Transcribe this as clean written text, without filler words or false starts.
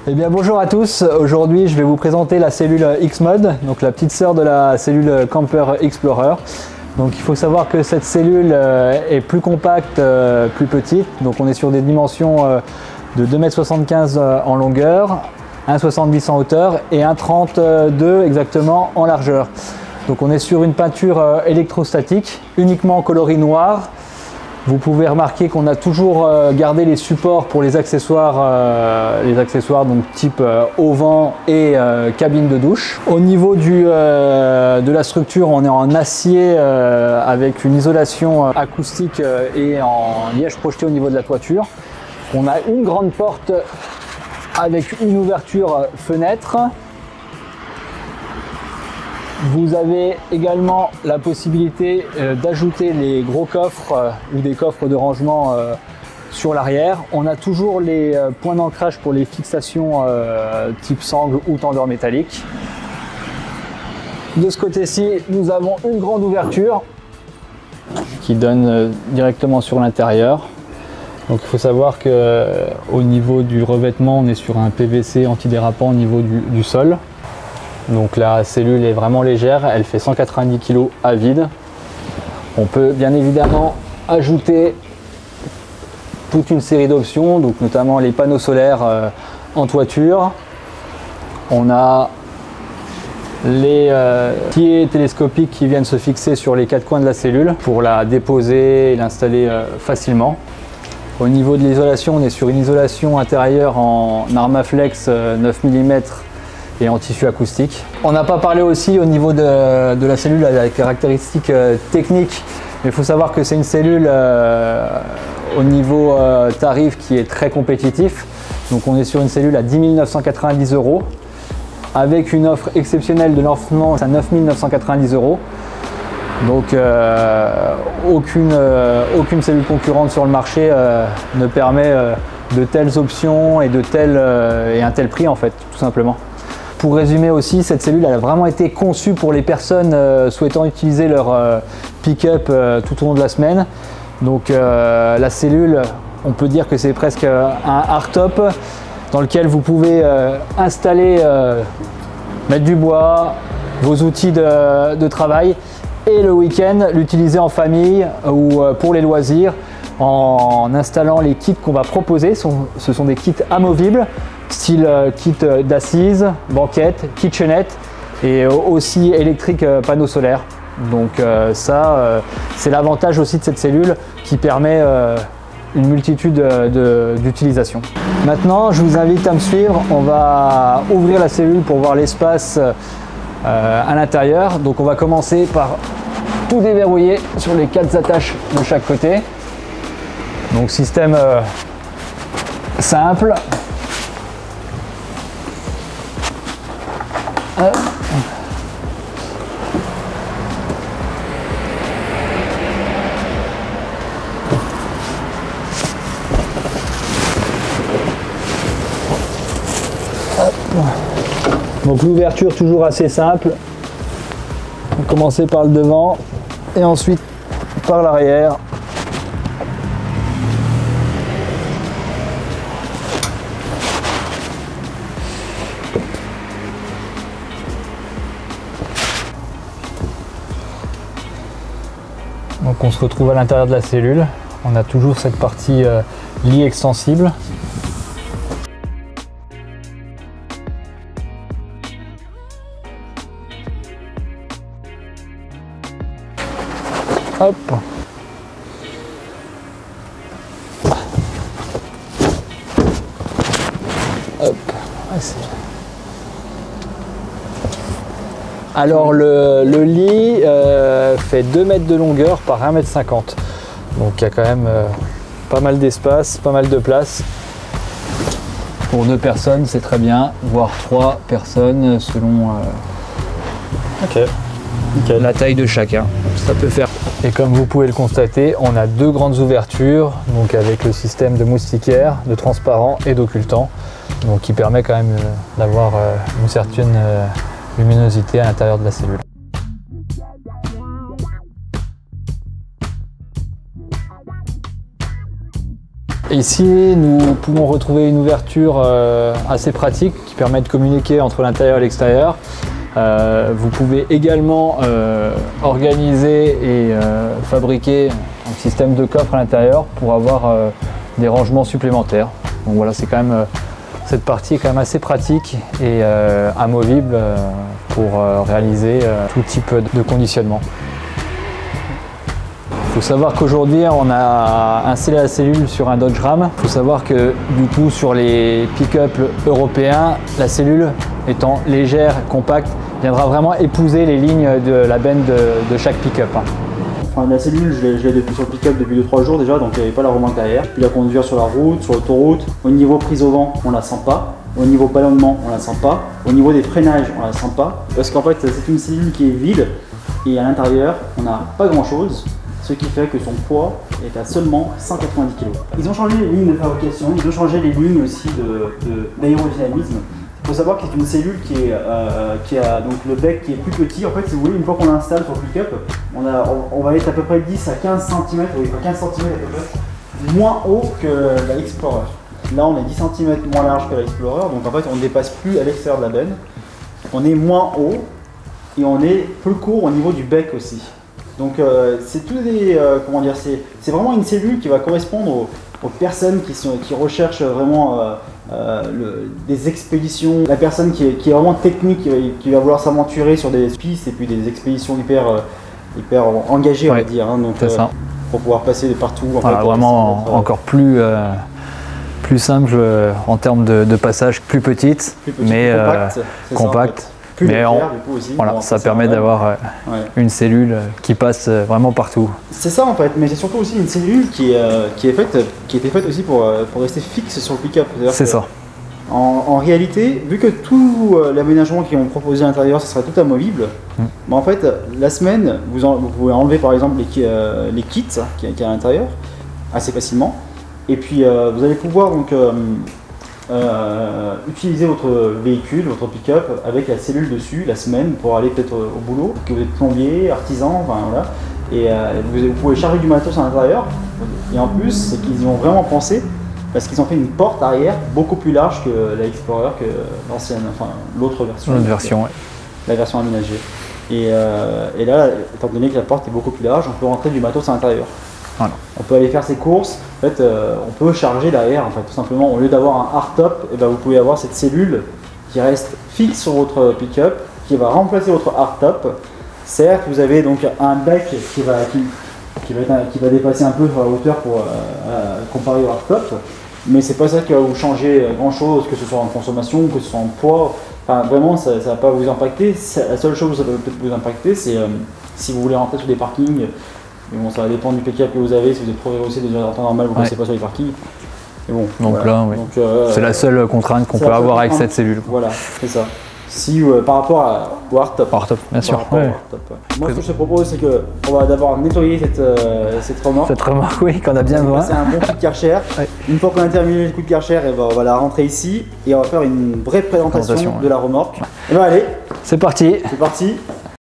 Eh bien bonjour à tous, aujourd'hui je vais vous présenter la cellule X-Mode, donc la petite sœur de la cellule Camper Explorer. Donc il faut savoir que cette cellule est plus compacte, plus petite, donc on est sur des dimensions de 2,75 m en longueur, 1,70 m en hauteur et 1,32 m exactement en largeur. Donc on est sur une peinture électrostatique, uniquement coloris noir. Vous pouvez remarquer qu'on a toujours gardé les supports pour les accessoires donc type auvent et cabine de douche. Au niveau de la structure, on est en acier avec une isolation acoustique et en liège projeté au niveau de la toiture. On a une grande porte avec une ouverture fenêtre. Vous avez également la possibilité d'ajouter les gros coffres ou des coffres de rangement sur l'arrière. On a toujours les points d'ancrage pour les fixations type sangle ou tendeur métallique. De ce côté-ci, nous avons une grande ouverture qui donne directement sur l'intérieur. Donc il faut savoir qu'au niveau du revêtement, on est sur un PVC antidérapant au niveau du sol. Donc la cellule est vraiment légère, elle fait 190 kg à vide. On peut bien évidemment ajouter toute une série d'options, donc notamment les panneaux solaires en toiture. On a les pieds télescopiques qui viennent se fixer sur les quatre coins de la cellule pour la déposer et l'installer facilement. Au niveau de l'isolation, on est sur une isolation intérieure en Armaflex 9 mm et en tissu acoustique. On n'a pas parlé aussi au niveau de la cellule à la caractéristique technique, mais il faut savoir que c'est une cellule au niveau tarif qui est très compétitif. Donc on est sur une cellule à 10 990 € avec une offre exceptionnelle de lancement à 9 990 €. Donc aucune cellule concurrente sur le marché ne permet de telles options et un tel prix en fait, tout simplement. Pour résumer aussi, cette cellule elle a vraiment été conçue pour les personnes souhaitant utiliser leur pick-up tout au long de la semaine. Donc la cellule, on peut dire que c'est presque un hardtop dans lequel vous pouvez installer, mettre du bois, vos outils de travail et le week-end l'utiliser en famille ou pour les loisirs en installant les kits qu'on va proposer. Ce sont des kits amovibles, style kit d'assises, banquette, kitchenette et aussi électrique panneau solaire. Donc c'est l'avantage aussi de cette cellule qui permet une multitude d'utilisations. Maintenant, je vous invite à me suivre. On va ouvrir la cellule pour voir l'espace à l'intérieur. Donc on va commencer par tout déverrouiller sur les 4 attaches de chaque côté. Donc système simple. Donc l'ouverture toujours assez simple. On va commencer par le devant et ensuite par l'arrière. Donc on se retrouve à l'intérieur de la cellule. On a toujours cette partie lit extensible. Hop. Hop. Alors le lit fait 2 mètres de longueur par 1,50 m. Donc il y a quand même pas mal d'espace, pas mal de place. Pour 2 personnes, c'est très bien, voire 3 personnes selon la taille de chacun. Ça peut faire. Et comme vous pouvez le constater, on a 2 grandes ouvertures, donc avec le système de moustiquaire, de transparent et d'occultant, donc qui permet quand même d'avoir une certaine luminosité à l'intérieur de la cellule. Ici, nous pouvons retrouver une ouverture assez pratique qui permet de communiquer entre l'intérieur et l'extérieur. Vous pouvez également organiser et fabriquer un système de coffre à l'intérieur pour avoir des rangements supplémentaires. Donc voilà, c'est quand même cette partie est quand même assez pratique et amovible pour réaliser tout type de conditionnement. Il faut savoir qu'aujourd'hui on a installé la cellule sur un Dodge Ram. Il faut savoir que du coup sur les pick-up européens, la cellule étant légère, compacte, viendra vraiment épouser les lignes de la benne de chaque pick-up. Enfin, la cellule, je l'ai depuis sur le pick-up depuis 2-3 jours déjà, donc il n'y avait pas la remorque derrière. Puis la conduire sur la route, sur l'autoroute. Au niveau prise au vent, on la sent pas. Au niveau ballonnement, on la sent pas. Au niveau des freinages, on la sent pas. Parce qu'en fait, c'est une cellule qui est vide et à l'intérieur, on n'a pas grand-chose. Ce qui fait que son poids est à seulement 190 kg. Ils ont changé les lignes de fabrication, ils ont changé les lignes aussi d'aérodynamisme. Il faut savoir que c'est une cellule qui a donc le bec qui est plus petit. En fait, si vous voulez, une fois qu'on l'installe sur le pick-up, on va être à peu près 10 à 15 cm, oui, 15 cm à peu près, moins haut que la Explorer. Là, on est 10 cm moins large que la Explorer, donc en fait, on ne dépasse plus à l'extérieur de la benne. On est moins haut et on est plus court au niveau du bec aussi. Donc c'est tous des comment dire, c'est vraiment une cellule qui va correspondre aux personnes qui recherchent vraiment des expéditions, la personne qui est vraiment technique, qui va vouloir s'aventurer sur des pistes et puis des expéditions hyper engagées, on va dire. Hein, donc pour pouvoir passer de partout. Voilà, vraiment encore plus simple en termes de passage, plus petite, mais compacte. Mais voilà, bon, ça permet d'avoir une cellule qui passe vraiment partout. C'est ça en fait, mais c'est surtout aussi une cellule qui était faite aussi pour rester fixe sur le pick-up. C'est ça. En réalité, vu que tout l'aménagement qu'ils ont proposé à l'intérieur, ce serait tout amovible, mais en fait, la semaine, vous pouvez enlever par exemple les kits qui y a à l'intérieur assez facilement, et puis vous allez pouvoir donc utiliser votre véhicule, votre pick-up avec la cellule dessus la semaine pour aller peut-être au boulot, que vous êtes plombier, artisan, enfin voilà, et vous pouvez charger du matos à l'intérieur. Et en plus, c'est qu'ils y ont vraiment pensé parce qu'ils ont fait une porte arrière beaucoup plus large que la Explorer, que l'ancienne, enfin l'autre version. L'autre version, oui. La version aménagée. Et là, étant donné que la porte est beaucoup plus large, on peut rentrer du matos à l'intérieur. Voilà. On peut aller faire ses courses, en fait, on peut charger derrière, en fait, tout simplement. Au lieu d'avoir un hardtop, et ben, vous pouvez avoir cette cellule qui reste fixe sur votre pick-up, qui va remplacer votre hardtop. Certes, vous avez donc un bec qui va dépasser un peu sur la hauteur pour comparer au hardtop, mais c'est pas ça qui va vous changer grand-chose, que ce soit en consommation, que ce soit en poids. Enfin, vraiment, ça va pas vous impacter. La seule chose que ça peut peut-être vous impacter, c'est si vous voulez rentrer sur des parkings. Mais bon, ça va dépendre du pick-up que vous avez. Si vous êtes progressé déjà en temps normal, vous ne passez pas sur les parkings. Mais bon, donc voilà. Là, oui. C'est la seule contrainte qu'on peut avoir avec cette cellule. Voilà, c'est ça. Si par rapport au hardtop. Hardtop, bien sûr. Ouais. Moi, ce que je te propose, c'est qu'on va d'abord nettoyer cette remorque. Cette remorque, oui, qu'on a bien besoin. C'est un bon coup de Karcher. Une fois qu'on a terminé le coup de Karcher, on va la rentrer ici et on va faire une vraie présentation de la remorque. Et ben allez, c'est parti. C'est parti.